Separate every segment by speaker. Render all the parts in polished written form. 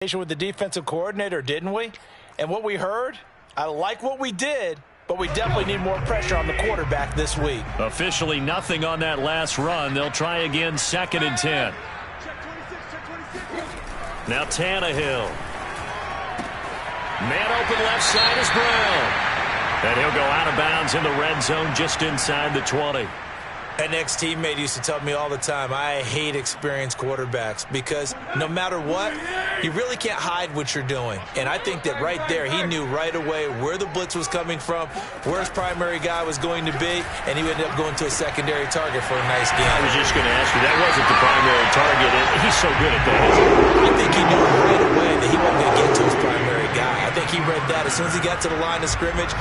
Speaker 1: With the defensive coordinator, didn't we? And what we heard, I like what we did, but we definitely need more pressure on the quarterback this week.
Speaker 2: Officially nothing on that last run. They'll try again, 2nd and 10. Now Tannehill. Man open left side is Brown. And he'll go out of bounds in the red zone just inside the 20.
Speaker 1: An ex-teammate used to tell me all the time, I hate experienced quarterbacks because no matter what, you really can't hide what you're doing. And I think that right there, he knew right away where the blitz was coming from, where his primary guy was going to be, and he ended up going to a secondary target for a nice game.
Speaker 2: I was just going to ask you, that wasn't the primary target. He's so good at that, isn't he?
Speaker 1: I think he knew right away that he wasn't going to get to his primary guy. I think he read that as soon as he got to the line of scrimmage,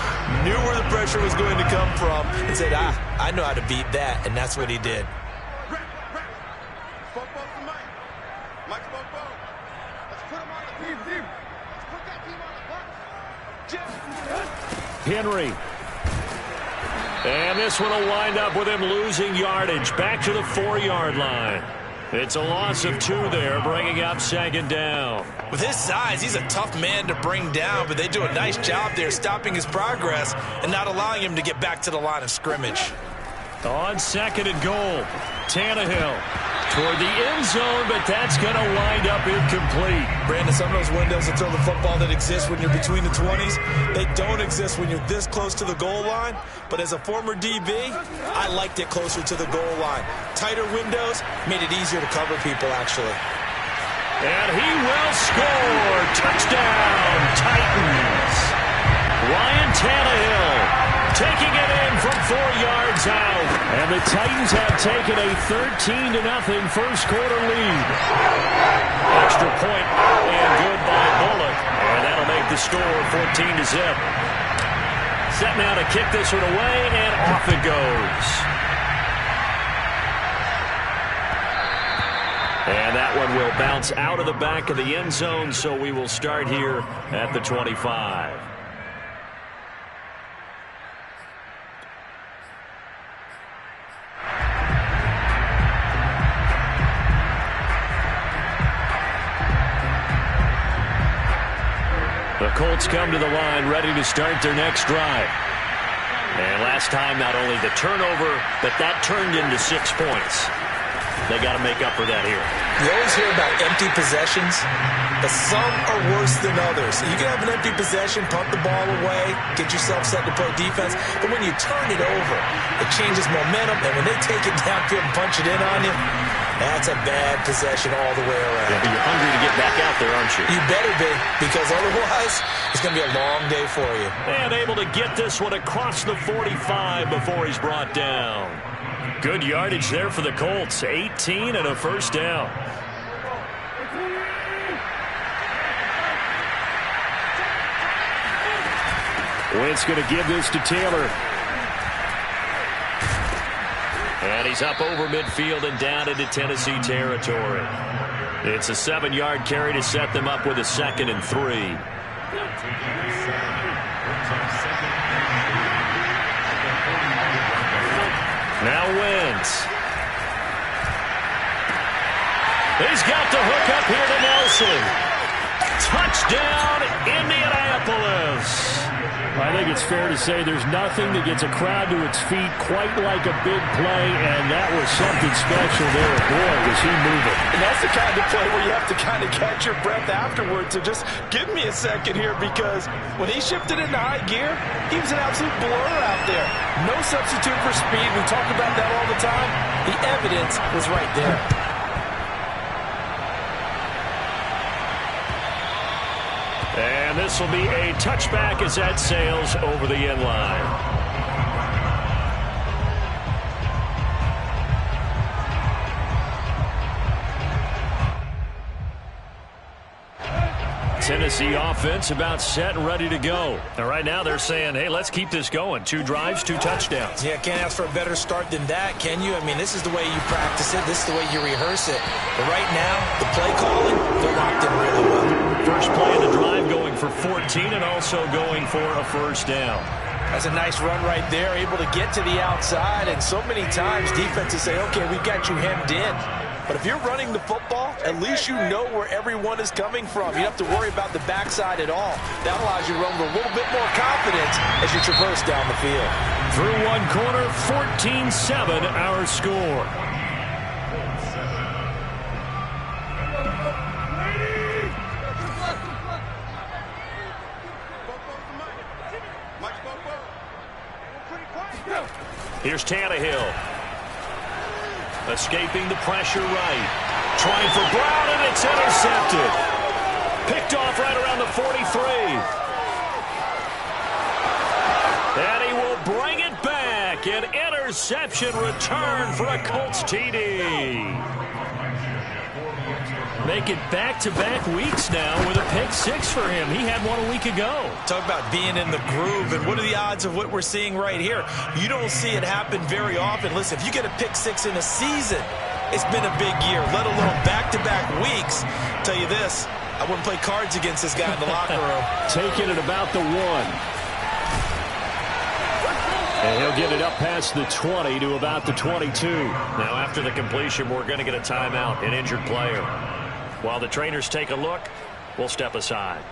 Speaker 1: knew where the pressure was going to come from, and said, I know how to beat that. And that's what he did.
Speaker 2: Henry. And this one will wind up with him losing yardage. Back to the 4-yard line. It's a loss of 2 there, bringing up 2nd down.
Speaker 1: With his size, he's a tough man to bring down, but they do a nice job there stopping his progress and not allowing him to get back to the line of scrimmage.
Speaker 2: On 2nd and goal, Tannehill toward the end zone, but that's going to wind up incomplete.
Speaker 1: Brandon, some of those windows to throw the football that exist when you're between the 20s, they don't exist when you're this close to the goal line. But as a former DB, I liked it closer to the goal line. Tighter windows made it easier to cover people, actually.
Speaker 2: And he will score. Touchdown, Titans. Ryan Tannehill taking it in from 4 yards out. And the Titans have taken a 13-0 first quarter lead. Extra point and good by Bullock. And that'll make the score 14-0. Set now to kick this one away, and off it goes. And that one will bounce out of the back of the end zone, so we will start here at the 25. The Colts come to the line ready to start their next drive. And last time, not only the turnover, but that turned into 6 points. They got to make up for that here.
Speaker 1: You always hear about empty possessions, but some are worse than others. You can have an empty possession, pump the ball away, get yourself set to play defense, but when you turn it over, it changes momentum, and when they take it downfield and punch it in on you, that's a bad possession all the way around.
Speaker 2: Yeah, but you're hungry to get back out there, aren't you?
Speaker 1: You better be, because otherwise it's going to be a long day for you.
Speaker 2: And able to get this one across the 45 before he's brought down. Good yardage there for the Colts. 18 and a first down. Wentz going to give this to Taylor. And he's up over midfield and down into Tennessee territory. It's a 7-yard carry to set them up with a 2nd and 3. Now Wentz. He's got the hook up here to Nelson. Touchdown, Indianapolis. I think it's fair to say there's nothing that gets a crowd to its feet quite like a big play, and that was something special there. Boy, was he moving.
Speaker 1: And that's the kind of play where you have to kind of catch your breath afterwards. So just give me a second here, because when he shifted into high gear, he was an absolute blur out there. No substitute for speed. We talk about that all the time. The evidence was right there.
Speaker 2: And this will be a touchback as that sails over the end line. Tennessee offense about set and ready to go. And right now they're saying, hey, let's keep this going. 2 drives, 2 touchdowns.
Speaker 1: Yeah, can't ask for a better start than that, can you? I mean, this is the way you practice it. This is the way you rehearse it. But right now, the play calling, they're locked in really well.
Speaker 2: First play of the drive going for 14 and also going for a first down.
Speaker 1: That's a nice run right there, able to get to the outside. And so many times defenses say, okay, we've got you hemmed in. But if you're running the football, at least you know where everyone is coming from. You don't have to worry about the backside at all. That allows you to run with a little bit more confidence as you traverse down the field.
Speaker 2: Through one quarter, 14-7 our score. Here's Tannehill. Escaping the pressure right. Trying for Brown, and it's intercepted. Picked off right around the 43. And he will bring it back. An interception return for a Colts TD. Make it back-to-back weeks now with a pick-6 for him. He had one a week ago.
Speaker 1: Talk about being in the groove, and what are the odds of what we're seeing right here? You don't see it happen very often. Listen, if you get a pick-6 in a season, it's been a big year, let alone back-to-back weeks. Tell you this, I wouldn't play cards against this guy in the locker room.
Speaker 2: Take it at about the 1. And he'll get it up past the 20 to about the 22. Now, after the completion, we're going to get a timeout, an injured player. While the trainers take a look, we'll step aside.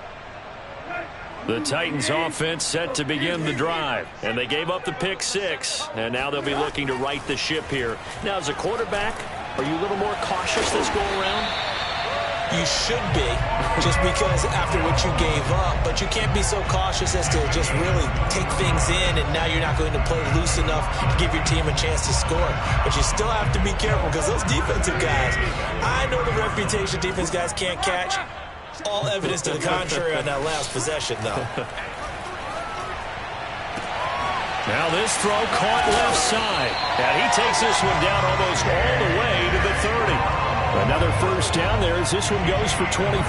Speaker 2: The Titans offense set to begin the drive. And they gave up the pick-6. And now they'll be looking to right the ship here. Now, as a quarterback, are you a little more cautious this go around?
Speaker 1: You should be, just because after what you gave up. But you can't be so cautious as to just really take things in, and now you're not going to play loose enough to give your team a chance to score. But you still have to be careful, because those defensive guys, I know the reputation defense guys can't catch. All evidence to the contrary on that last possession, though.
Speaker 2: Now this throw caught left side. And he takes this one down almost all the way to the 30. Another first down there as this one goes for 25.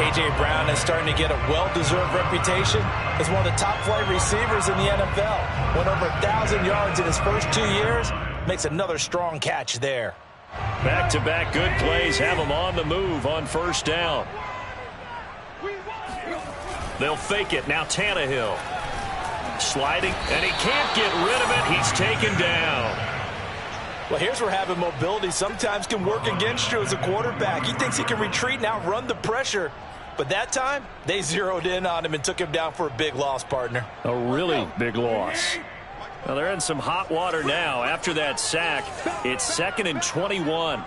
Speaker 1: A.J. Brown is starting to get a well-deserved reputation as one of the top-flight receivers in the NFL. Went over 1,000 yards in his first 2 years. Makes another strong catch there.
Speaker 2: Back-to-back good plays have him on the move on first down. They'll fake it. Now Tannehill. Sliding, and he can't get rid of it. He's taken down.
Speaker 1: Well, here's where having mobility sometimes can work against you as a quarterback. He thinks he can retreat and outrun the pressure. But that time, they zeroed in on him and took him down for a big loss, partner.
Speaker 2: A really big loss. Well, they're in some hot water now. After that sack, it's 2nd and 21.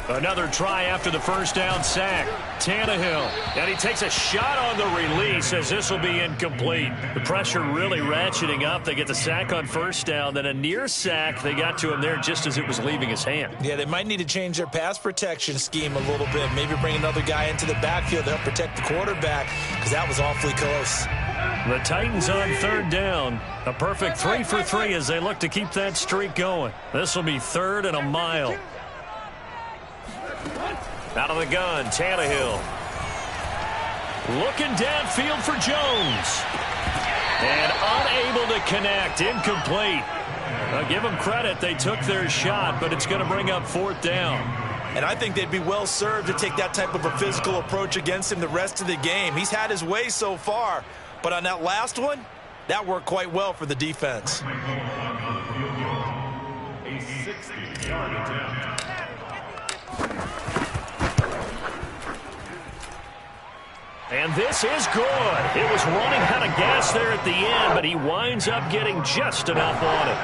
Speaker 2: Another try after the first down sack. Tannehill. And he takes a shot on the release as this will be incomplete. The pressure really ratcheting up. They get the sack on first down. Then a near sack. They got to him there just as it was leaving his hand.
Speaker 1: Yeah, they might need to change their pass protection scheme a little bit. Maybe bring another guy into the backfield to help protect the quarterback, because that was awfully close.
Speaker 2: The Titans on third down. A perfect 3 for 3 as they look to keep that streak going. This will be 3rd and a mile. Out of the gun, Tannehill. Looking downfield for Jones. And unable to connect. Incomplete. I'll give them credit. They took their shot, but it's going to bring up 4th down.
Speaker 1: And I think they'd be well served to take that type of a physical approach against him the rest of the game. He's had his way so far, but on that last one, that worked quite well for the defense.
Speaker 3: A 60-yard attempt.
Speaker 2: And this is good. It was running out of gas there at the end, but he winds up getting just enough on it.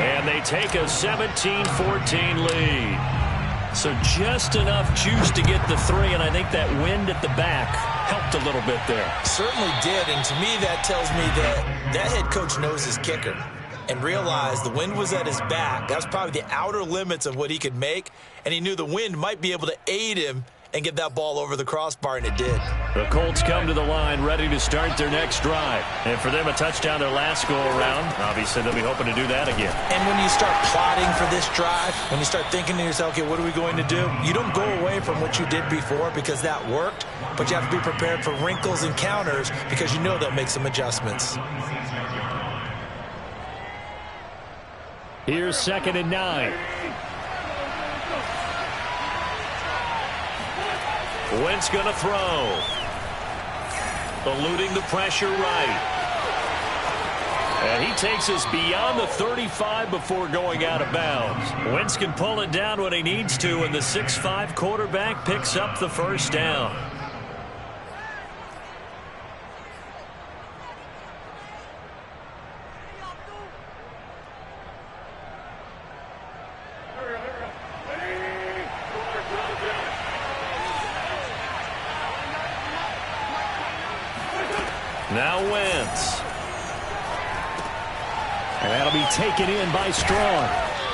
Speaker 2: And they take a 17-14 lead. So just enough juice to get the 3, and I think that wind at the back helped a little bit there.
Speaker 1: Certainly did, and to me that tells me that head coach knows his kicker and realized the wind was at his back. That was probably the outer limits of what he could make, and he knew the wind might be able to aid him and get that ball over the crossbar, and it did.
Speaker 2: The Colts come to the line ready to start their next drive. And for them, a touchdown their last go-around. Obviously, they'll be hoping to do that again.
Speaker 1: And when you start plotting for this drive, when you start thinking to yourself, okay, what are we going to do? You don't go away from what you did before because that worked, but you have to be prepared for wrinkles and counters because you know they'll make some adjustments.
Speaker 2: Here's 2nd and 9. Wentz going to throw. Eluding the pressure right. And he takes us beyond the 35 before going out of bounds. Wentz can pull it down when he needs to, and the 6'5" quarterback picks up the first down. Now Wentz. And that'll be taken in by Strong.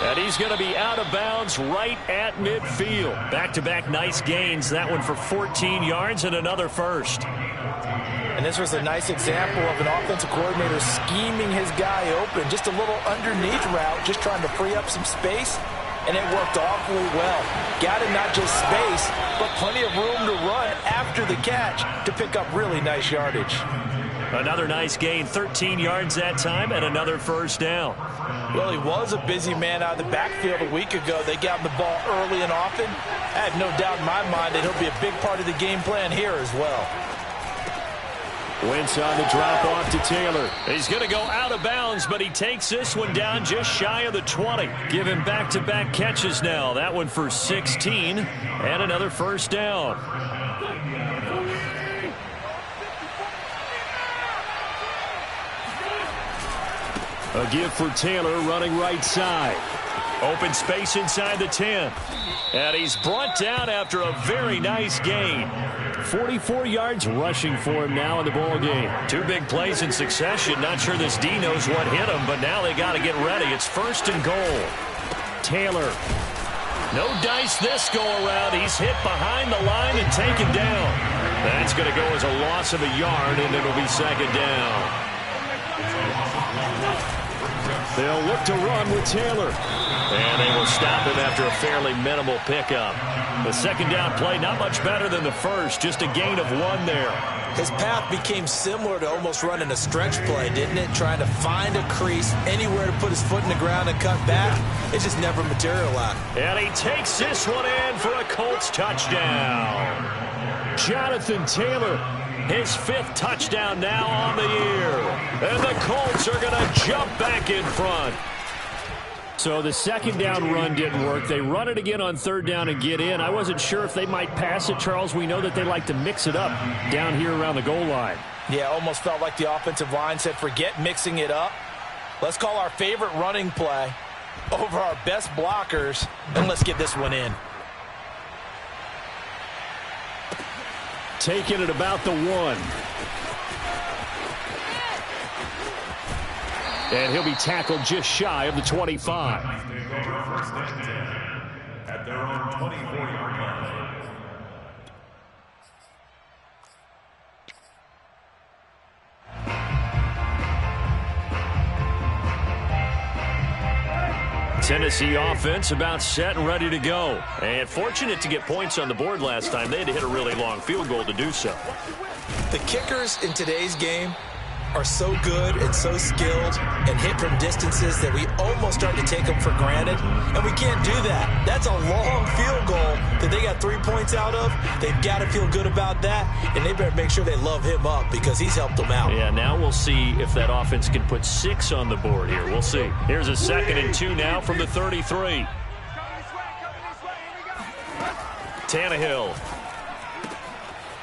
Speaker 2: And he's going to be out of bounds right at midfield. Back-to-back nice gains. That one for 14 yards and another first.
Speaker 1: And this was a nice example of an offensive coordinator scheming his guy open. Just a little underneath route, just trying to free up some space. And it worked awfully well. Got him not just space, but plenty of room to run after the catch to pick up really nice yardage.
Speaker 2: Another nice gain, 13 yards that time, and another first down.
Speaker 1: Well, he was a busy man out of the backfield a week ago. They got him the ball early and often. I have no doubt in my mind that he'll be a big part of the game plan here as well.
Speaker 2: Wentz on the drop off to Taylor. He's going to go out of bounds, but he takes this one down just shy of the 20. Give him back-to-back catches now. That one for 16 and another first down. A give for Taylor running right side. Open space inside the 10. And he's brought down after a very nice gain. 44 yards rushing for him now in the ball game. Two big plays in succession. Not sure this D knows what hit him, but now they got to get ready. It's first and goal. Taylor. No dice this go around. He's hit behind the line and taken down. That's going to go as a loss of a yard, and it'll be second down. They'll look to run with Taylor. And they will stop him after a fairly minimal pickup. The second down play, not much better than the first. Just a gain of 1 there.
Speaker 1: His path became similar to almost running a stretch play, didn't it? Trying to find a crease, anywhere to put his foot in the ground and cut back. It just never materialized.
Speaker 2: And he takes this one in for a Colts touchdown. Jonathan Taylor. His 5th touchdown now on the year. And the Colts are going to jump back in front. So the second down run didn't work. They run it again on third down and get in. I wasn't sure if they might pass it, Charles. We know that they like to mix it up down here around the goal line.
Speaker 1: Yeah, almost felt like the offensive line said, forget mixing it up. Let's call our favorite running play over our best blockers, and let's get this one in.
Speaker 2: Taking it about the 1. And he'll be tackled just shy of the 25.
Speaker 3: At their own 24-yard line.
Speaker 2: Tennessee offense about set and ready to go. And fortunate to get points on the board last time. They had to hit a really long field goal to do so.
Speaker 1: The kickers in today's game are so good and so skilled and hit from distances that we almost start to take them for granted, and we can't do that. That's a long field goal that they got 3 points out of. They've got to feel good about that, and they better make sure they love him up because he's helped them out.
Speaker 2: Yeah, now we'll see if that offense can put 6 on the board here. We'll see. Here's a 2nd and 2 now from the 33. Tannehill.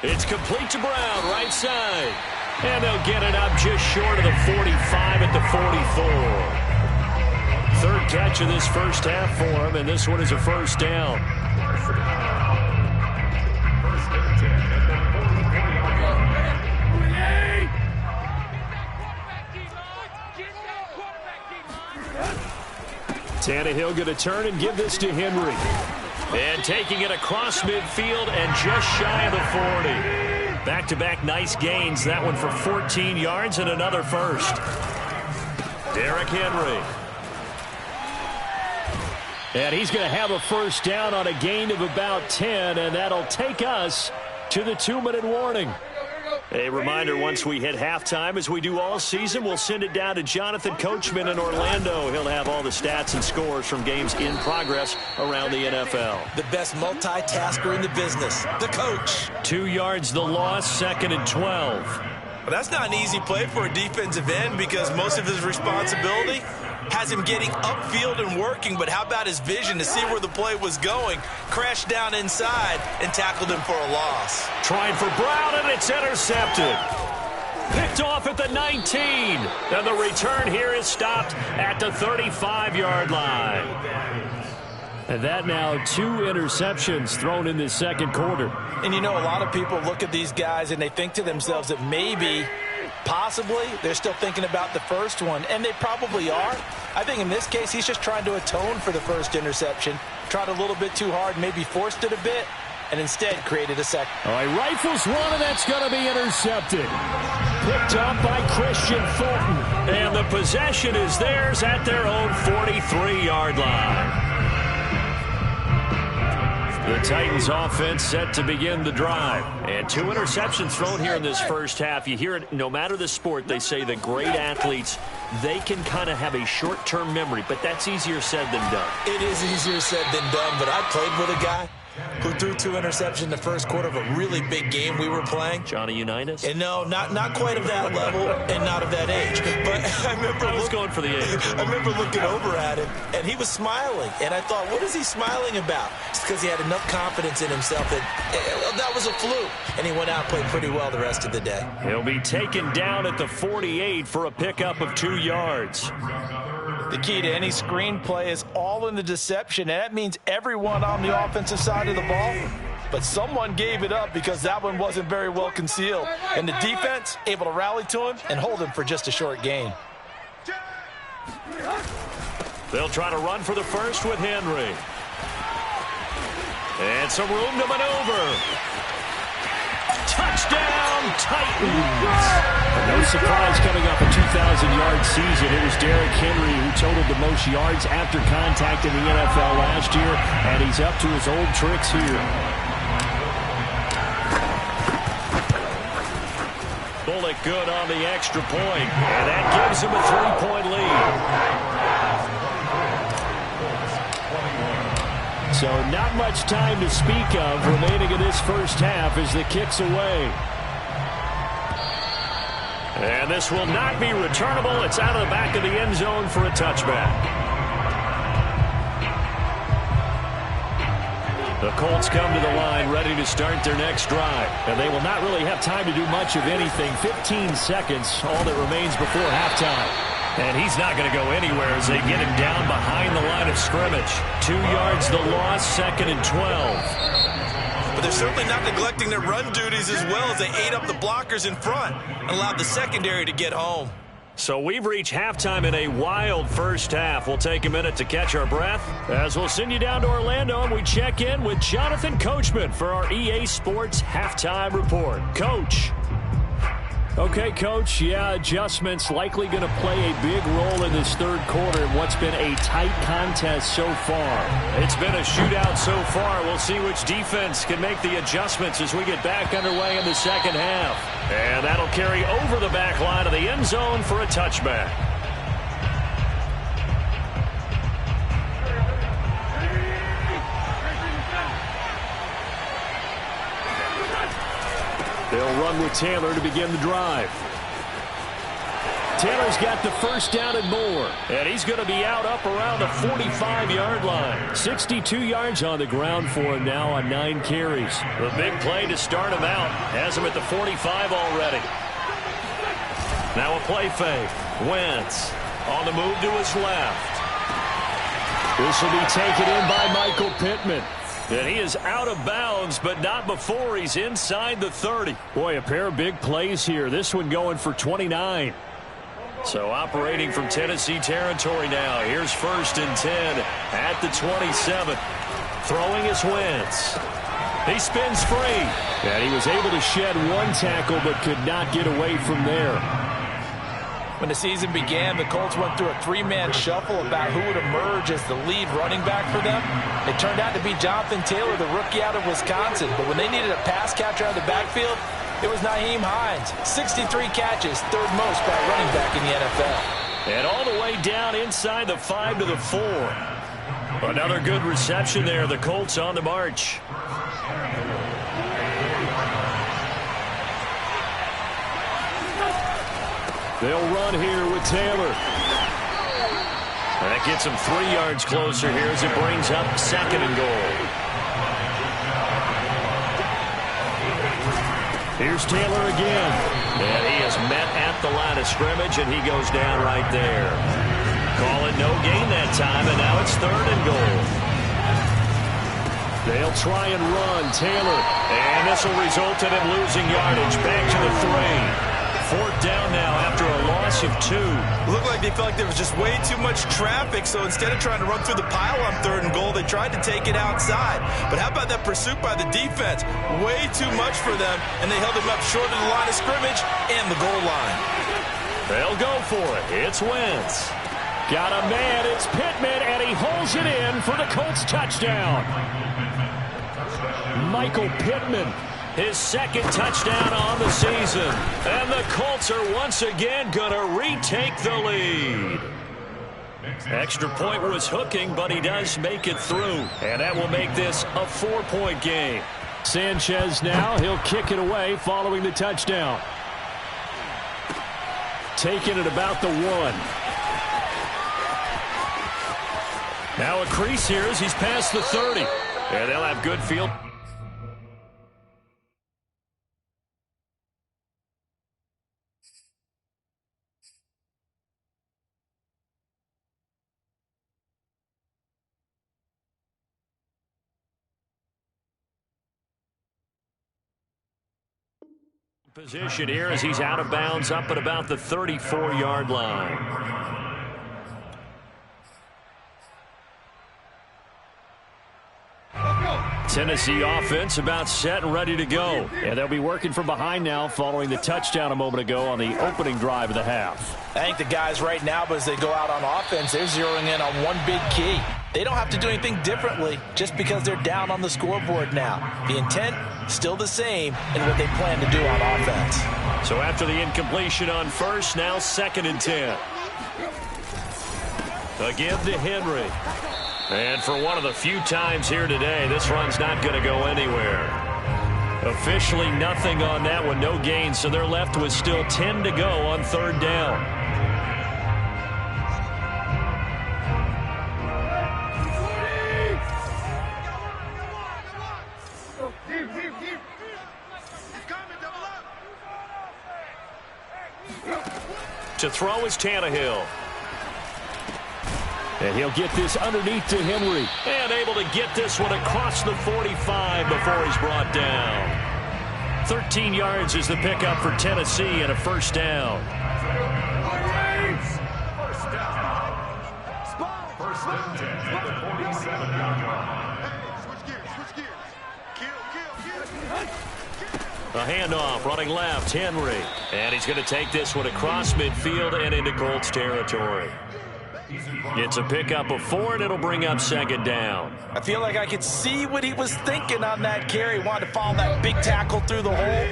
Speaker 2: It's complete to Brown, right side. And they'll get it up just short of the 45 at the 44. Third catch of this first half for him, and this one is a first down. Tannehill going to turn and give this to Henry. And taking it across midfield and just shy of the 40. Back-to-back nice gains. That one for 14 yards and another first. Derrick Henry. And he's going to have a first down on a gain of about 10, and that'll take us to the 2-minute warning. A reminder, once we hit halftime, as we do all season, we'll send it down to Jonathan Coachman in Orlando. He'll have all the stats and scores from games in progress around the NFL.
Speaker 1: The best multitasker in the business, the coach.
Speaker 2: 2 yards the loss, 2nd and 12.
Speaker 1: Well, that's not an easy play for a defensive end because most of his responsibility has him getting upfield and working, but how about his vision to see where the play was going, crashed down inside, and tackled him for a loss.
Speaker 2: Trying for Brown, and it's intercepted. Picked off at the 19, and the return here is stopped at the 35-yard line. And that now 2 interceptions thrown in this second quarter.
Speaker 1: And you know, a lot of people look at these guys and they think to themselves that maybe, possibly, they're still thinking about the first one, and they probably are. I think in this case, he's just trying to atone for the first interception, tried a little bit too hard, maybe forced it a bit, and instead created a second.
Speaker 2: All right, rifles one, and that's going to be intercepted. Picked up by Christian Fulton, and the possession is theirs at their own 43-yard line. The Titans offense set to begin the drive. And 2 interceptions thrown here in this first half. You hear it, no matter the sport, they say that great athletes, they can kind of have a short-term memory, but that's easier said than done.
Speaker 1: It is easier said than done, but I played with a guy who threw 2 interceptions in the first quarter of a really big game we were playing.
Speaker 2: Johnny Unitas?
Speaker 1: And no, not quite of that level and not of that age. But I was
Speaker 2: going for the age.
Speaker 1: I remember looking over at him, and he was smiling. And I thought, what is he smiling about? It's because he had enough confidence in himself that was a fluke. And he went out and played pretty well the rest of the day.
Speaker 2: He'll be taken down at the 48 for a pickup of 2 yards.
Speaker 1: The key to any screen play is all in the deception, and that means everyone on the offensive side of the ball. But someone gave it up because that one wasn't very well concealed. And the defense able to rally to him and hold him for just a short gain.
Speaker 2: They'll try to run for the first with Henry. And some room to maneuver. Touchdown, Titans! No surprise coming off a 2,000-yard season. It was Derrick Henry who totaled the most yards after contact in the NFL last year, and he's up to his old tricks here. Bullock good on the extra point, and that gives him a 3-point lead. So not much time to speak of remaining in this first half as the kick's away. And this will not be returnable. It's out of the back of the end zone for a touchback. The Colts come to the line ready to start their next drive. And they will not really have time to do much of anything. 15 seconds, all that remains before halftime. And he's not going to go anywhere as they get him down behind the line of scrimmage. 2 yards the loss, 2nd and 12.
Speaker 1: But they're certainly not neglecting their run duties as well as they ate up the blockers in front and allowed the secondary to get home.
Speaker 2: So we've reached halftime in a wild first half. We'll take a minute to catch our breath as we'll send you down to Orlando and we check in with Jonathan Coachman for our EA Sports Halftime Report. Coach. Okay, Coach, adjustments likely going to play a big role in this third quarter in what's been a tight contest so far. It's been a shootout so far. We'll see which defense can make the adjustments as we get back underway in the second half. And that'll carry over the back line of the end zone for a touchback. They'll run with Taylor to begin the drive. Taylor's got the first down and more. And he's going to be out up around the 45-yard line. 62 yards on the ground for him now on 9 carries. The big play to start him out. Has him at the 45 already. Now a play fake. Wentz on the move to his left. This will be taken in by Michael Pittman. And he is out of bounds, but not before he's inside the 30. Boy, a pair of big plays here. This one going for 29. So operating from Tennessee territory now. Here's 1st and 10 at the 27. Throwing is Wentz. He spins free. And he was able to shed 1 tackle, but could not get away from there.
Speaker 1: When the season began, the Colts went through a 3-man shuffle about who would emerge as the lead running back for them. It turned out to be Jonathan Taylor, the rookie out of Wisconsin. But when they needed a pass catcher out of the backfield, it was Nyheim Hines. 63 catches, 3rd most by a running back in the NFL.
Speaker 2: And all the way down inside the 5 to the 4. Another good reception there. The Colts on the march. They'll run here with Taylor. That gets him 3 yards closer here as it brings up 2nd and goal. Here's Taylor again. And he is met at the line of scrimmage, and he goes down right there. Call it no gain that time, and now it's 3rd and goal. They'll try and run. Taylor. And this will result in him losing yardage. Back to the 3. 4th down now after a loss of 2.
Speaker 1: Looked like they felt like there was just way too much traffic, so instead of trying to run through the pile on 3rd and goal, they tried to take it outside. But how about that pursuit by the defense? Way too much for them, and they held him up short of the line of scrimmage and the goal line.
Speaker 2: They'll go for it. It's Wentz. Got a man. It's Pittman, and he holds it in for the Colts touchdown. Michael Pittman. His 2nd touchdown on the season. And the Colts are once again going to retake the lead. Extra point was hooking, but he does make it through. And that will make this a 4-point game. Sanchez now. He'll kick it away following the touchdown. Taking it about the 1. Now a crease here as he's past the 30. And they'll have good field. Position here as he's out of bounds up at about the 34-yard line. Tennessee offense about set and ready to go. And they'll be working from behind now following the touchdown a moment ago on the opening drive of the half.
Speaker 1: I think the guys right now, as they go out on offense, they're zeroing in on one big key. They don't have to do anything differently just because they're down on the scoreboard now. The intent, still the same in what they plan to do on offense.
Speaker 2: So after the incompletion on 1st, now 2nd and 10. Again to Henry. And for one of the few times here today, this run's not going to go anywhere. Officially nothing on that one, no gain, so they're left with still 10 to go on 3rd down. To throw is Tannehill. And he'll get this underneath to Henry. And able to get this one across the 45 before he's brought down. 13 yards is the pickup for Tennessee and a 1st down.
Speaker 3: First and 10 at the 47-yard line.
Speaker 2: A handoff, running left, Henry. And he's going to take this one across midfield and into Colts territory. It's a pickup of 4, and it'll bring up 2nd down.
Speaker 1: I feel like I could see what he was thinking on that carry. Wanted to follow that big tackle through the hole.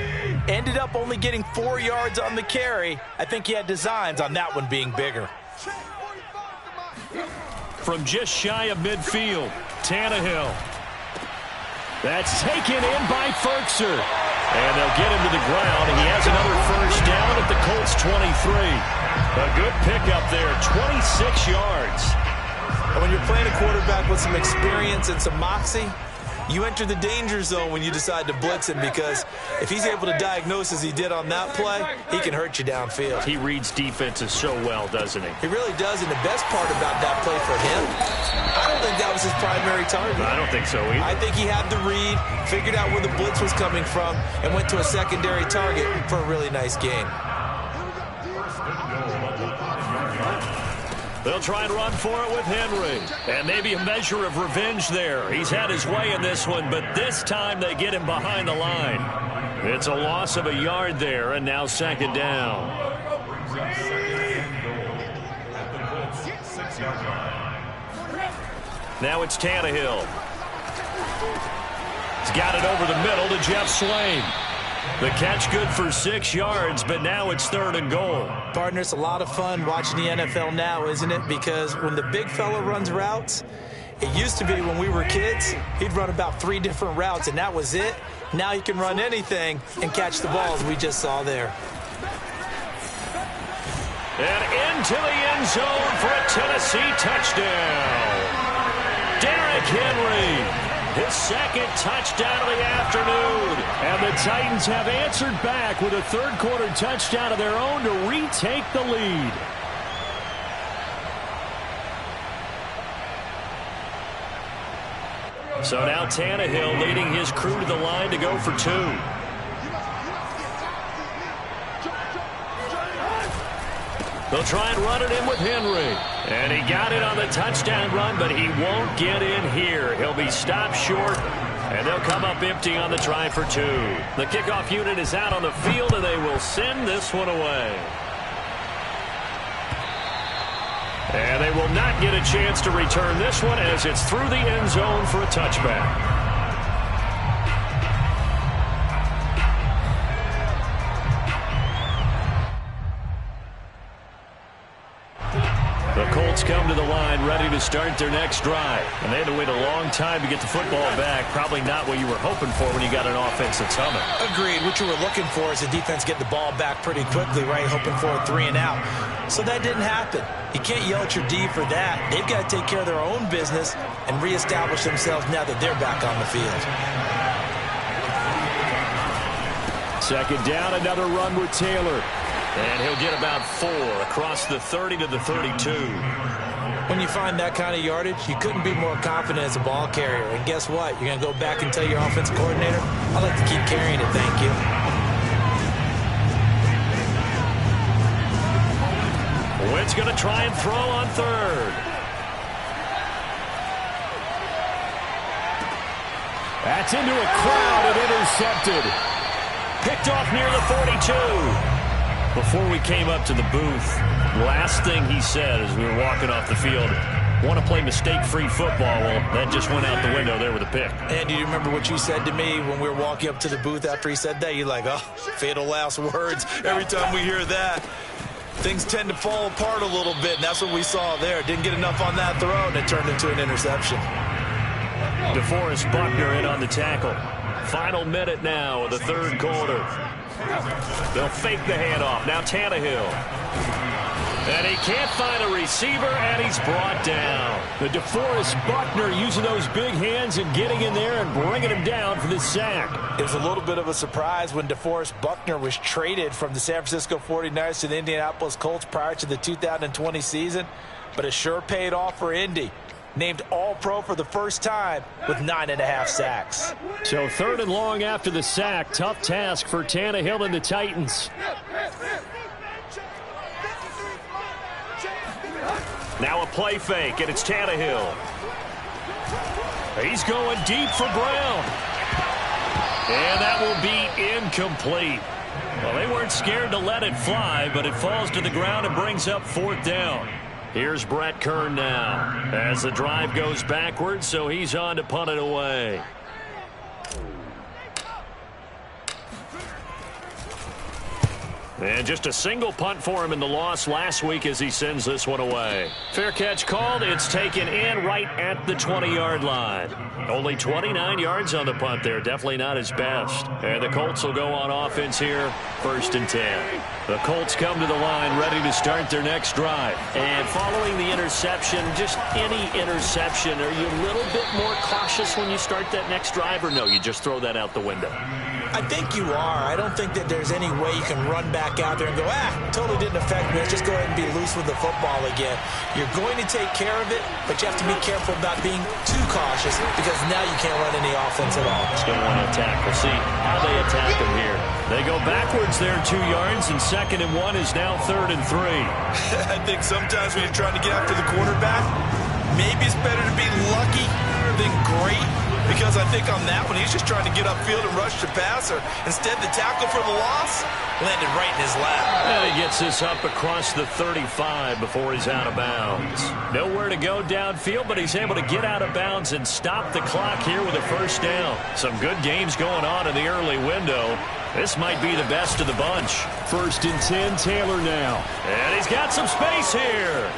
Speaker 1: Ended up only getting 4 yards on the carry. I think he had designs on that one being bigger.
Speaker 2: From just shy of midfield, Tannehill. That's taken in by Ferkser. And they'll get him to the ground. He has another 1st down at the Colts 23. A good pickup there, 26 yards.
Speaker 1: And when you're playing a quarterback with some experience and some moxie, you enter the danger zone when you decide to blitz him, because if he's able to diagnose as he did on that play, he can hurt you downfield.
Speaker 2: He reads defenses so well, doesn't he?
Speaker 1: He really does, and the best part about that play for him, I don't think that was his primary target.
Speaker 2: I don't think so either.
Speaker 1: I think he had the read, figured out where the blitz was coming from, and went to a secondary target for a really nice gain.
Speaker 2: They'll try and run for it with Henry. And maybe a measure of revenge there. He's had his way in this one, but this time they get him behind the line. It's a loss of a yard there, and now 2nd down. Now it's Tannehill. He's got it over the middle to Jeff Swain. The catch good for 6 yards, but now it's 3rd and goal.
Speaker 1: Partner, it's a lot of fun watching the NFL now, isn't it? Because when the big fella runs routes, it used to be when we were kids, he'd run about 3 different routes, and that was it. Now he can run anything and catch the balls we just saw there.
Speaker 2: And into the end zone for a Tennessee touchdown. Derrick Henry, his second touchdown of the afternoon. And the Titans have answered back with a third-quarter touchdown of their own to retake the lead. So now Tannehill leading his crew to the line to go for two. They'll try and run it in with Henry. And he got it on the touchdown run, but he won't get in here. He'll be stopped short, and they'll come up empty on the try for two. The kickoff unit is out on the field, and they will send this one away. And they will not get a chance to return this one as it's through the end zone for a touchback. The Colts come to the line ready to start their next drive. And they had to wait a long time to get the football back. Probably not what you were hoping for when you got an offense that's humming.
Speaker 1: Agreed. What you were looking for is the defense getting the ball back pretty quickly, right? Hoping for a 3 and out. So that didn't happen. You can't yell at your D for that. They've got to take care of their own business and reestablish themselves now that they're back on the field.
Speaker 2: Second down, another run with Taylor. And he'll get about 4 across the 30 to the 32.
Speaker 1: When you find that kind of yardage, you couldn't be more confident as a ball carrier. And guess what? You're going to go back and tell your offensive coordinator, I'd like to keep carrying it, thank you.
Speaker 2: Witt's going to try and throw on third. That's into a crowd and intercepted. Picked off near the 42. Before we came up to the booth, last thing he said as we were walking off the field, want to play mistake-free football. Well, that just went out the window there with a pick.
Speaker 1: And do you remember what you said to me when we were walking up to the booth after he said that? You're like, oh, fatal last words. Every time we hear that, things tend to fall apart a little bit, and that's what we saw there. Didn't get enough on that throw, and it turned into an interception.
Speaker 2: DeForest Buckner in on the tackle. Final minute now of the third quarter. They'll fake the handoff. Now Tannehill. And he can't find a receiver, and he's brought down. The DeForest Buckner using those big hands and getting in there and bringing him down for the sack.
Speaker 1: It was a little bit of a surprise when DeForest Buckner was traded from the San Francisco 49ers to the Indianapolis Colts prior to the 2020 season, but it sure paid off for Indy. Named All-Pro for the first time with 9.5 sacks.
Speaker 2: So third and long after the sack. Tough task for Tannehill and the Titans. Now a play fake, and it's Tannehill. He's going deep for Brown. And that will be incomplete. Well, they weren't scared to let it fly, but it falls to the ground and brings up fourth down. Here's Brett Kern now as the drive goes backwards, so he's on to punt it away. And just a single punt for him in the loss last week as he sends this one away. Fair catch called. It's taken in right at the 20-yard line. Only 29 yards on the punt there. Definitely not his best. And the Colts will go on offense here, 1st and 10. The Colts come to the line ready to start their next drive. And following the interception, just any interception, are you a little bit more cautious when you start that next drive, or no, you just throw that out the window?
Speaker 1: I think you are. I don't think that there's any way you can run back out there and go, totally didn't affect me. Let's just go ahead and be loose with the football again. You're going to take care of it, but you have to be careful about being too cautious because now you can't run any offense at all.
Speaker 2: Still want to attack. We'll see how they attack him here. They go backwards there 2 yards, and 2nd and 1 is now 3rd and 3.
Speaker 1: I think sometimes when you're trying to get after the quarterback, maybe it's better to be lucky than great. Because I think on that one, he's just trying to get upfield and rush the passer. Instead, the tackle for the loss landed right in his lap.
Speaker 2: And he gets this up across the 35 before he's out of bounds. Nowhere to go downfield, but he's able to get out of bounds and stop the clock here with a first down. Some good games going on in the early window. This might be the best of the bunch. 1st and 10, Taylor now. And he's got some space here.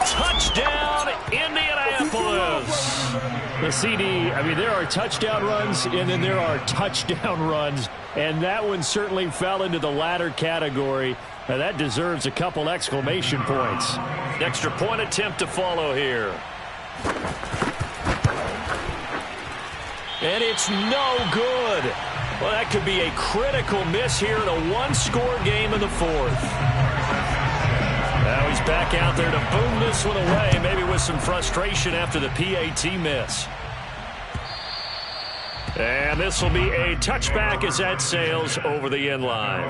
Speaker 2: Touchdown, Indianapolis. The CD, I mean, there are touchdown runs, and then there are touchdown runs, and that one certainly fell into the latter category. Now, that deserves a couple exclamation points. Extra point attempt to follow here. And it's no good. Well, that could be a critical miss here in a one-score game in the fourth. Now he's back out there to boom this one away, maybe with some frustration after the PAT miss. And this will be a touchback as that sails over the end line.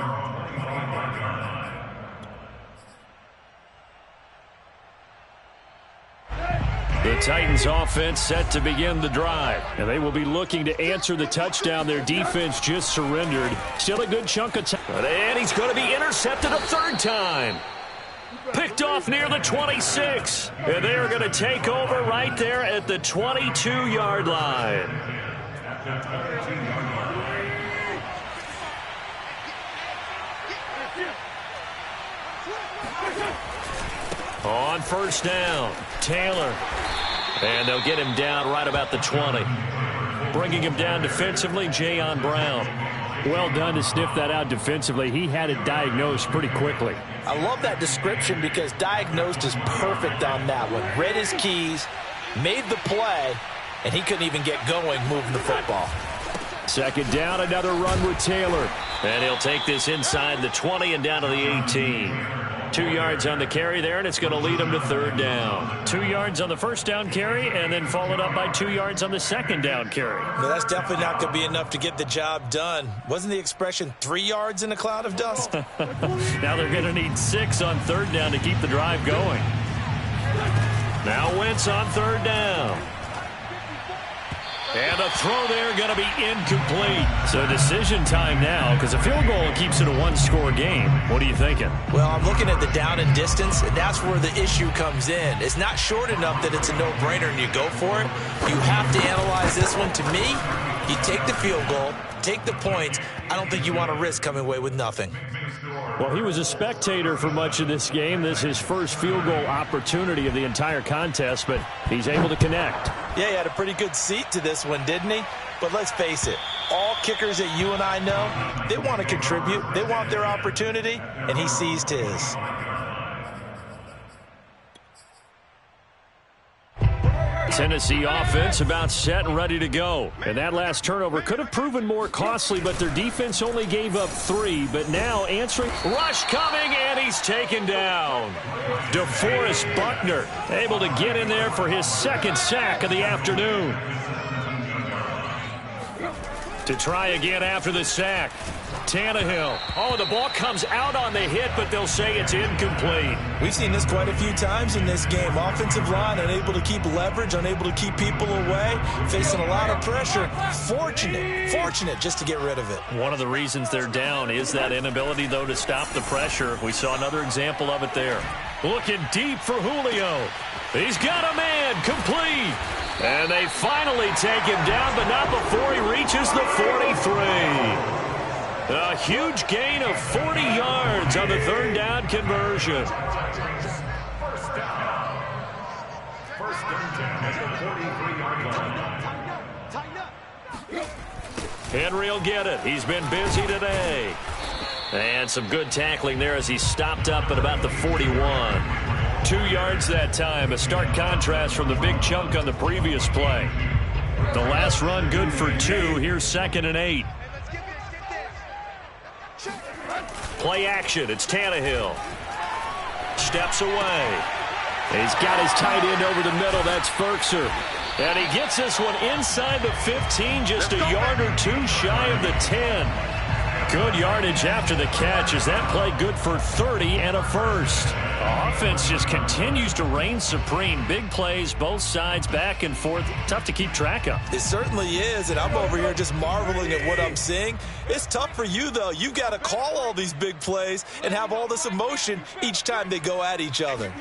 Speaker 2: The Titans offense set to begin the drive. And they will be looking to answer the touchdown their defense just surrendered. Still a good chunk of time. And he's going to be intercepted a third time. Picked off near the 26. And they are going to take over right there at the 22-yard line. On first down, Taylor. And they'll get him down right about the 20. Bringing him down defensively, Jayon Brown. Well done to sniff that out defensively. He had it diagnosed pretty quickly.
Speaker 1: I love that description because diagnosed is perfect on that one. Read his keys, made the play, and he couldn't even get going moving the football.
Speaker 2: Second down, another run with Taylor. And he'll take this inside the 20 and down to the 18. 2 yards on the carry there, and it's going to lead him to third down. 2 yards on the first down carry, and then followed up by 2 yards on the second down carry.
Speaker 1: No, that's definitely not going to be enough to get the job done. Wasn't the expression 3 yards in a cloud of dust?
Speaker 2: Now they're going to need 6 on third down to keep the drive going. Now Wentz on third down. And a throw there going to be incomplete. So decision time now because a field goal keeps it a one-score game. What are you thinking?
Speaker 1: Well, I'm looking at the down and distance, and that's where the issue comes in. It's not short enough that it's a no-brainer and you go for it. You have to analyze this one. To me, you take the field goal, take the points. I don't think you want to risk coming away with nothing.
Speaker 2: Well, he was a spectator for much of this game. This is his first field goal opportunity of the entire contest, but he's able to connect.
Speaker 1: Yeah, he had a pretty good seat to this one, didn't he? But let's face it, all kickers that you and I know, they want to contribute. They want their opportunity, and he seized his.
Speaker 2: Tennessee offense about set and ready to go. And that last turnover could have proven more costly, but their defense only gave up 3. But now answering. Rush coming, and he's taken down. DeForest Buckner able to get in there for his second sack of the afternoon. To try again after the sack. Tannehill. Oh, the ball comes out on the hit, but they'll say it's incomplete.
Speaker 1: We've seen this quite a few times in this game. Offensive line unable to keep leverage, unable to keep people away, facing a lot of pressure. Fortunate just to get rid of it.
Speaker 2: One of the reasons they're down is that inability, though, to stop the pressure. We saw another example of it there. Looking deep for Julio. He's got a man, complete. And they finally take him down, but not before he reaches the 43. A huge gain of 40 yards on the third down conversion.
Speaker 3: First down. First down at the 43-yard line.
Speaker 2: Henry will get it. He's been busy today. And some good tackling there as he stopped up at about the 41. 2 yards that time. A stark contrast from the big chunk on the previous play. The last run good for 2. Here's 2nd and 8. Play action. It's Tannehill. Steps away. He's got his tight end over the middle. That's Ferkser. And he gets this one inside the 15, just a yard or 2 shy of the 10. Good yardage after the catch. Is that play good for 30 and a first? Offense just continues to reign supreme. Big plays, both sides, back and forth. Tough to keep track of.
Speaker 1: It certainly is, and I'm over here just marveling at what I'm seeing. It's tough for you, though. You've got to call all these big plays and have all this emotion each time they go at each other.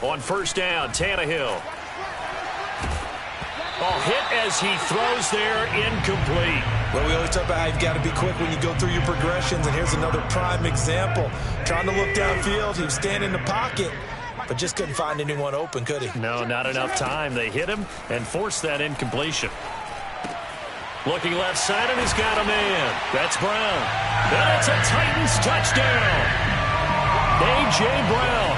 Speaker 2: On first down, Tannehill. Oh, hit as he throws there, incomplete.
Speaker 1: Well, we always talk about how you've got to be quick when you go through your progressions, and here's another prime example. Trying to look downfield, he was standing in the pocket, but just couldn't find anyone open, could he?
Speaker 2: No, not enough time. They hit him and forced that incompletion. Looking left side, and he's got a man. That's Brown. And it's a Titans touchdown. A.J. Brown,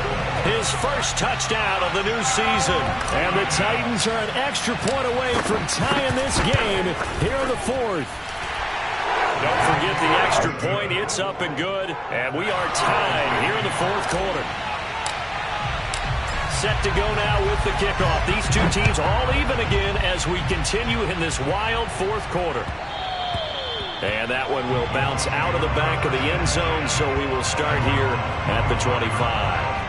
Speaker 2: his first touchdown of the new season. And the Titans are an extra point away from tying this game here in the fourth. Don't forget the extra point. It's up and good. And we are tied here in the fourth quarter. Set to go now with the kickoff. These two teams all even again as we continue in this wild fourth quarter. And that one will bounce out of the back of the end zone, so we will start here at the 25.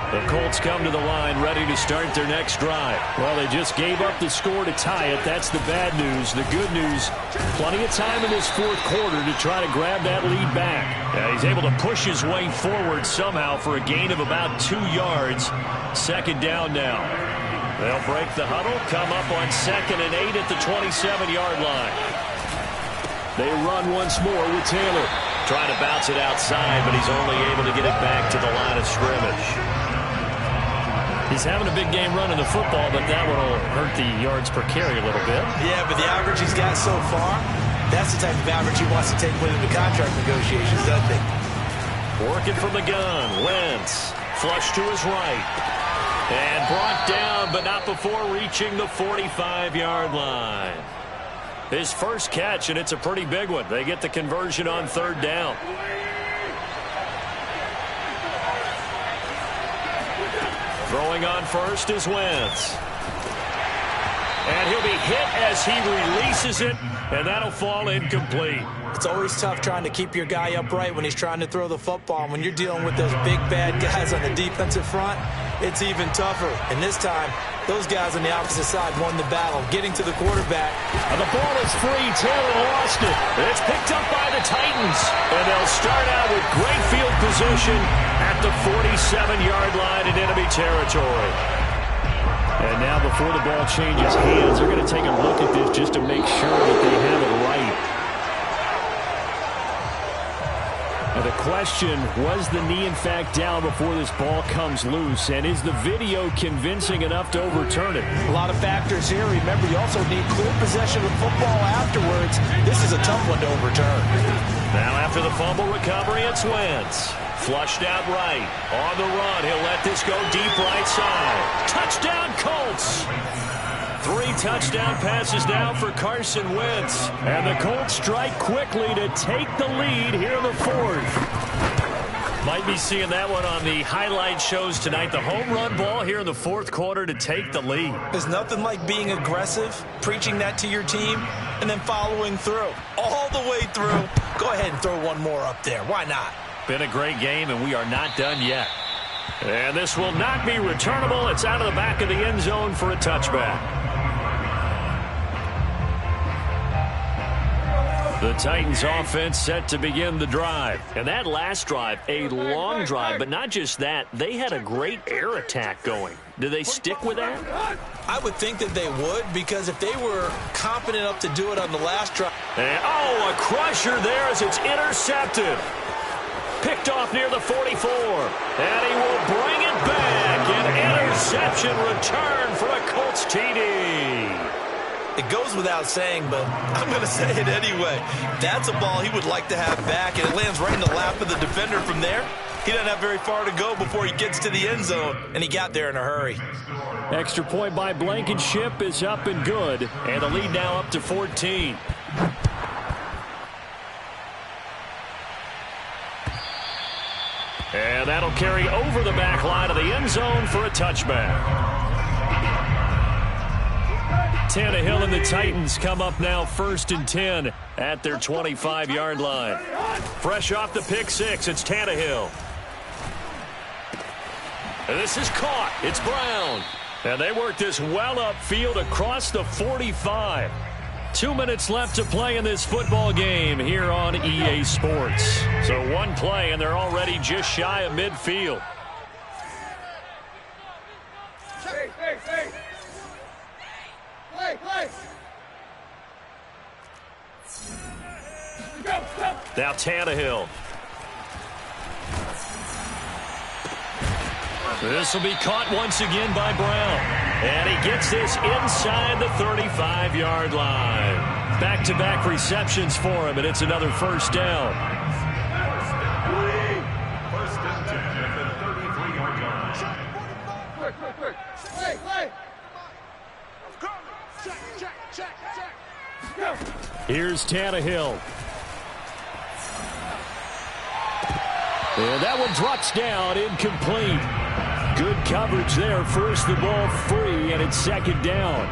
Speaker 2: The Colts come to the line ready to start their next drive. Well, they just gave up the score to tie it. That's the bad news. The good news, plenty of time in this fourth quarter to try to grab that lead back. He's able to push his way forward somehow for a gain of about 2 yards. Second down now. They'll break the huddle, come up on 2nd and 8 at the 27-yard line. They run once more with Taylor. Trying to bounce it outside, but he's only able to get it back to the line of scrimmage. He's having a big game running the football, but that one will hurt the yards per carry a little bit.
Speaker 1: Yeah, but the average he's got so far, that's the type of average he wants to take with him to contract negotiations, doesn't he?
Speaker 2: Working from the gun, Wentz. Flush to his right. And brought down, but not before reaching the 45-yard line. His first catch, and it's a pretty big one. They get the conversion on third down. Throwing on first is Wentz. And he'll be hit as he releases it, and that'll fall incomplete.
Speaker 1: It's always tough trying to keep your guy upright when he's trying to throw the football. And when you're dealing with those big, bad guys on the defensive front, it's even tougher. And this time, those guys on the opposite side won the battle, getting to the quarterback.
Speaker 2: And the ball is free. Taylor lost it. It's picked up by the Titans. And they'll start out with great field position at the 47-yard line in enemy territory. And now before the ball changes hands, they're going to take a look at this just to make sure that they have it right. Now the question, was the knee in fact down before this ball comes loose? And is the video convincing enough to overturn it?
Speaker 1: A lot of factors here. Remember, you also need clear possession of football afterwards. This is a tough one to overturn.
Speaker 2: Now after the fumble recovery, it's Wentz. Flushed out right. On the run, he'll let this go deep right side. Touchdown Colts! 3 touchdown passes now for Carson Wentz. And the Colts strike quickly to take the lead here in the fourth. Might be seeing that one on the highlight shows tonight. The home run ball here in the fourth quarter to take the lead.
Speaker 1: There's nothing like being aggressive, preaching that to your team, and then following through. All the way through. Go ahead and throw one more up there. Why not?
Speaker 2: Been a great game, and we are not done yet. And this will not be returnable. It's out of the back of the end zone for a touchback. The Titans offense set to begin the drive. And that last drive, a long drive, but not just that. They had a great air attack going. Do they stick with that?
Speaker 1: I would think that they would, because if they were confident enough to do it on the last drive.
Speaker 2: And, oh, a crusher there as it's intercepted. Picked off near the 44. And he will bring it back. An interception return for a Colts TD.
Speaker 1: It goes without saying, but I'm going to say it anyway. That's a ball he would like to have back, and it lands right in the lap of the defender from there. He doesn't have very far to go before he gets to the end zone, and he got there in a hurry.
Speaker 2: Extra point by Blankenship is up and good, and the lead now up to 14. And that'll carry over the back line of the end zone for a touchback. Tannehill and the Titans come up now 1st and 10 at their 25-yard line. Fresh off the pick six, it's Tannehill. And this is caught. It's Brown. And they work this well upfield across the 45. 2 minutes left to play in this football game here on EA Sports. So one play, and they're already just shy of midfield. Play. Now Tannehill. This will be caught once again by Brown. And he gets this inside the 35-yard line. Back-to-back receptions for him, and it's another first down.
Speaker 3: First and 10 at the 33-yard line.
Speaker 2: Here's Tannehill. And that one drops down, incomplete. Good coverage there. Forced the ball free, and it's second down.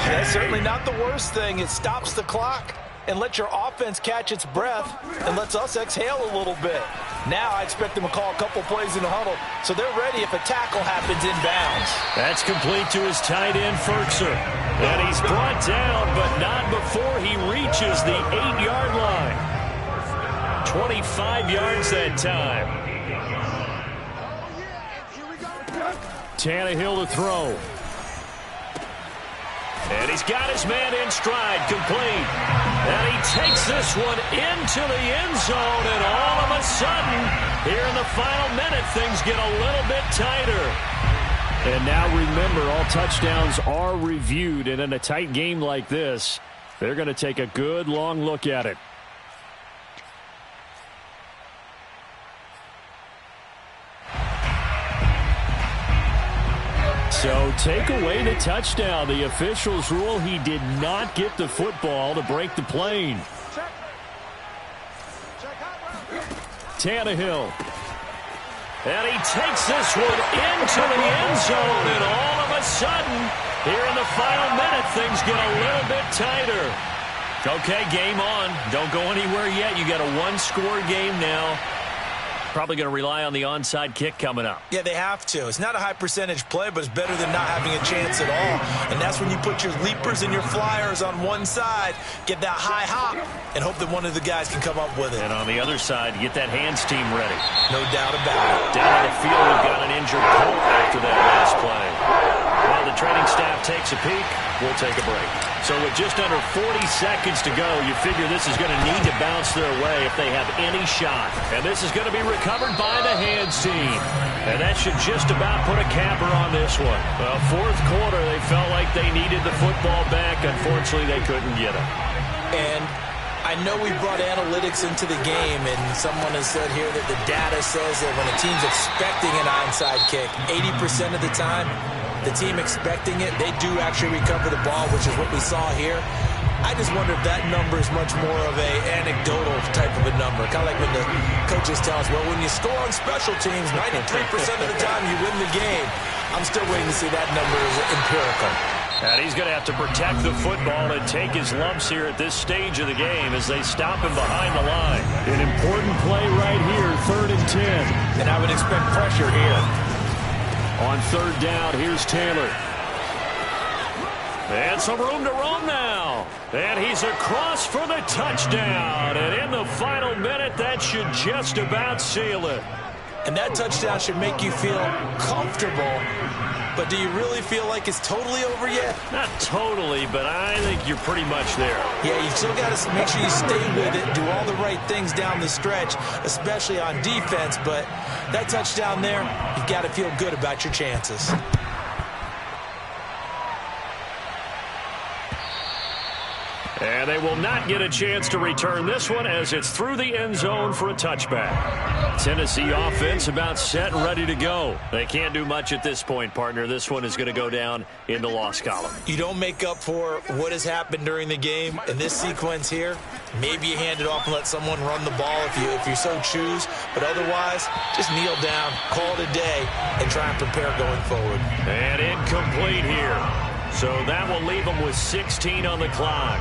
Speaker 1: That's certainly not the worst thing. It stops the clock and lets your offense catch its breath and lets us exhale a little bit. Now I expect them to call a couple plays in the huddle so they're ready if a tackle happens inbounds.
Speaker 2: That's complete to his tight end, Ferkser. And he's brought down, but not before he reaches the 8-yard line. 25 yards that time. Tannehill to throw. And he's got his man in stride, complete. And he takes this one into the end zone, and all of a sudden, here in the final minute, things get a little bit tighter. And now remember, all touchdowns are reviewed, and in a tight game like this, they're going to take a good long look at it. So take away the touchdown. The officials rule he did not get the football to break the plane. Tannehill. And he takes this one into the end zone, and all of a sudden, here in the final minute, things get a little bit tighter. Okay, game on. Don't go anywhere yet. You got a one-score game now. Probably going to rely on the onside kick coming up.
Speaker 1: Yeah, they have to. It's not a high percentage play, but it's better than not having a chance at all. And that's when you put your leapers and your flyers on one side, get that high hop, and hope that one of the guys can come up with it.
Speaker 2: And on the other side, get that hands team ready.
Speaker 1: No doubt about it.
Speaker 2: Down on the field, we've got an injured Colt after that last play. While the training staff takes a peek, we'll take a break. So with just under 40 seconds to go, you figure this is going to need to bounce their way if they have any shot. And this is going to be recovered by the hands team. And that should just about put a capper on this one. Well, fourth quarter, they felt like they needed the football back. Unfortunately, they couldn't get it.
Speaker 1: And I know we brought analytics into the game, and someone has said here that the data says that when a team's expecting an onside kick, 80% of the time, the team expecting it, they do actually recover the ball, which is what we saw here. I just wonder if that number is much more of a anecdotal type of a number. Kind of like when the coaches tell us, well, when you score on special teams, 93% of the time you win the game. I'm still waiting to see that number is empirical.
Speaker 2: And he's going to have to protect the football and take his lumps here at this stage of the game as they stop him behind the line. An important play right here, 3rd and 10.
Speaker 1: And I would expect pressure here.
Speaker 2: On 3rd down, here's Taylor. And some room to roam now. And he's across for the touchdown. And in the final minute, that should just about seal it.
Speaker 1: And that touchdown should make you feel comfortable. But do you really feel like it's totally over yet?
Speaker 2: Not totally, but I think you're pretty much there.
Speaker 1: Yeah, you still got to make sure you stay with it, do all the right things down the stretch, especially on defense. But that touchdown there, you've got to feel good about your chances.
Speaker 2: And they will not get a chance to return this one as it's through the end zone for a touchback. Tennessee offense about set and ready to go. They can't do much at this point, partner. This one is going to go down in the loss column.
Speaker 1: You don't make up for what has happened during the game. In this sequence here, maybe you hand it off and let someone run the ball if you so choose. But otherwise, just kneel down, call it a day, and try and prepare going forward.
Speaker 2: And incomplete here. So that will leave them with 16 on the clock.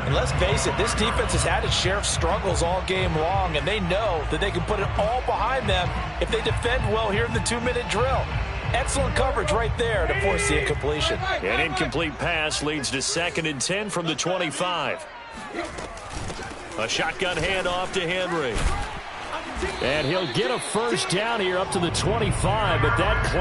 Speaker 1: And let's face it, this defense has had its share of struggles all game long, and they know that they can put it all behind them if they defend well here in the 2-minute drill. Excellent coverage right there to force the incompletion.
Speaker 2: An incomplete pass leads to 2nd and 10 from the 25. A shotgun handoff to Henry. And he'll get a first down here up to the 25, but that